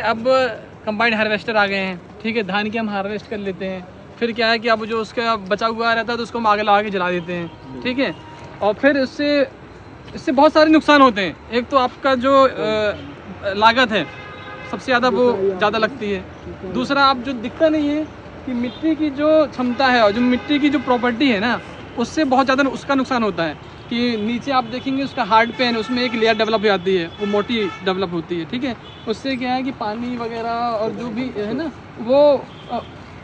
अब combined harvester आ गए हैं, ठीक है। धान की हम हार्वेस्ट कर लेते हैं। फिर क्या है कि अब जो उसका बचा हुआ रहता है तो उसको हम आगे लगा के जला देते हैं, ठीक है। और फिर इससे बहुत सारे नुकसान होते हैं। एक तो आपका जो लागत है सबसे ज़्यादा वो ज़्यादा लगती है। दूसरा आप जो दिखता नहीं है कि मिट्टी की जो क्षमता है और जो मिट्टी की जो प्रॉपर्टी है ना, उससे बहुत ज़्यादा उसका नुकसान होता है। कि नीचे आप देखेंगे उसका हार्ड पेन, उसमें एक लेयर डेवलप हो जाती है, वो मोटी डेवलप होती है, ठीक है। उससे क्या है कि पानी वगैरह और जो भी है ना वो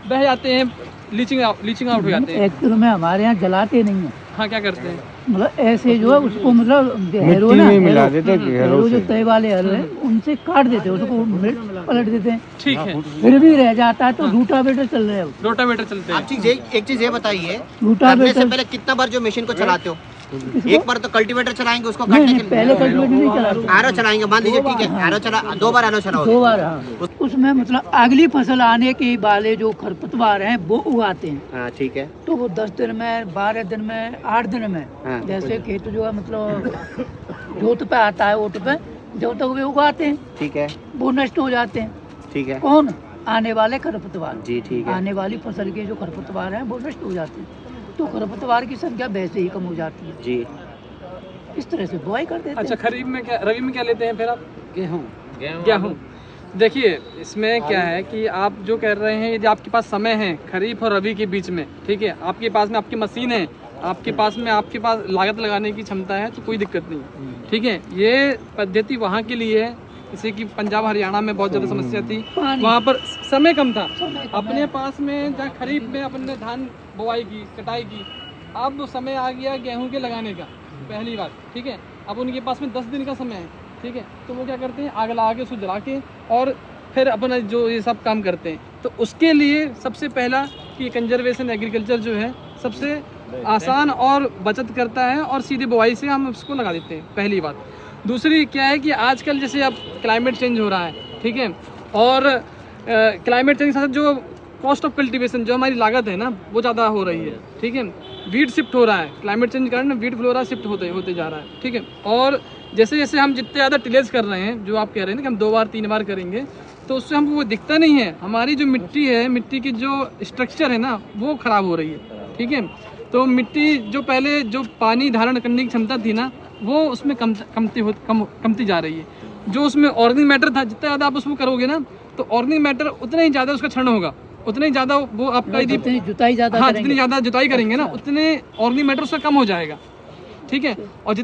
बह जाते हैं, लीचिंग आउट हो जाते हैं। एक्चुअल में हमारे यहाँ जलाते नहीं है। हाँ, क्या करते हैं मतलब ऐसे जो है उसको मतलब हैरो मिट्टी ना में मिला देते हैं, हैरो जो तय वाले हैरो है उनसे काट देते हैं, उसको पलट देते हैं, ठीक है। फिर भी रह जाता है तो रूटावेटर चल रहे हैं। रोटावेटर चलते हैं। आप एक चीज ये बताइए, करने से रूटावेटर पहले कितना बार जो मशीन को चलाते हो? एक बार तो कल्टीवेटर चलाएंगे उसको नहीं, काटने नहीं, के पहले कल्टीवेटर नहीं चलाते, एरो चलाएंगे, मान लीजिए ठीक है, एरो चला 2 बार एरो चलाओगे। 2 बार। हाँ। उसमें मतलब अगली फसल आने के वाले जो खरपतवार हैं वो उगाते हैं। हाँ ठीक है। तो वो 10 दिन में, 12 दिन में, 8 दिन में, हाँ। जैसे खेत जो है मतलब जोत पे आता है, ओट पे जब तक वे उगाते हैं ठीक है। वो नष्ट हो जाते हैं। ठीक है कौन? आने वाले खरपतवार। जी ठीक है। आने वाली फसल के जो खरपतवार हैं वो नष्ट हो जाते हैं, तो खरपतवार की संख्या वैसे ही कम हो जाती है। जी इस तरह से बुआई कर देते अच्छा, हैं। खरीफ में क्या, रबी में क्या लेते हैं फिर आप? गेहूँ। देखिए इसमें क्या है कि आप जो कह रहे हैं, यदि आपके पास समय है खरीफ और रबी के बीच में, ठीक है, आपके पास में आपकी मशीन है, आपके पास लागत लगाने की क्षमता है, तो कोई दिक्कत नहीं, ठीक है। ये पद्धति वहाँ के लिए है, जैसे कि पंजाब हरियाणा में बहुत ज़्यादा समस्या थी, वहाँ पर समय कम था। अपने पास में जहाँ खरीफ में अपने धान बुआई की, कटाई की, अब समय आ गया गेहूँ के लगाने का, पहली बात, ठीक है। अब उनके पास में 10 दिन का समय है, ठीक है। तो वो क्या करते हैं, आग लगा के उसको जला के और फिर अपना जो ये सब काम करते हैं। तो उसके लिए सबसे पहला कि कंजर्वेशन एग्रीकल्चर जो है सबसे आसान और बचत करता है, और सीधे बुआई से हम उसको लगा देते हैं, पहली बात। दूसरी क्या है कि आजकल जैसे अब क्लाइमेट चेंज हो रहा है, ठीक है, और क्लाइमेट चेंज के साथ जो कॉस्ट ऑफ कल्टीवेशन, जो हमारी लागत है ना, वो ज़्यादा हो रही है, ठीक है। वीड शिफ्ट हो रहा है, क्लाइमेट चेंज के कारण वीड फ्लोरा शिफ्ट होते जा रहा है, ठीक है। और जैसे जैसे हम जितने ज़्यादा टिलेज कर रहे हैं, जो आप कह रहे हैं ना कि हम 2 बार 3 बार करेंगे, तो उससे हमको वो दिखता नहीं है। हमारी जो मिट्टी है, मिट्टी की जो स्ट्रक्चर है ना, वो ख़राब हो रही है, ठीक है। तो मिट्टी जो पहले जो पानी धारण करने की क्षमता थी ना, वो उसमें कमती जा रही है। जो उसमें ऑर्गेनिक मैटर था, जितना ज़्यादा आप उसमें करोगे ना, तो ऑर्गेनिक मैटर उतना ही ज़्यादा उसका क्षरण होगा, उतना ही ज़्यादा वो आपका जितनी जुताई ज़्यादा हाँ, जितनी ज़्यादा जुताई करेंगे ना, उतने ऑर्गेनिक मैटर उसका कम हो जाएगा, ठीक है। और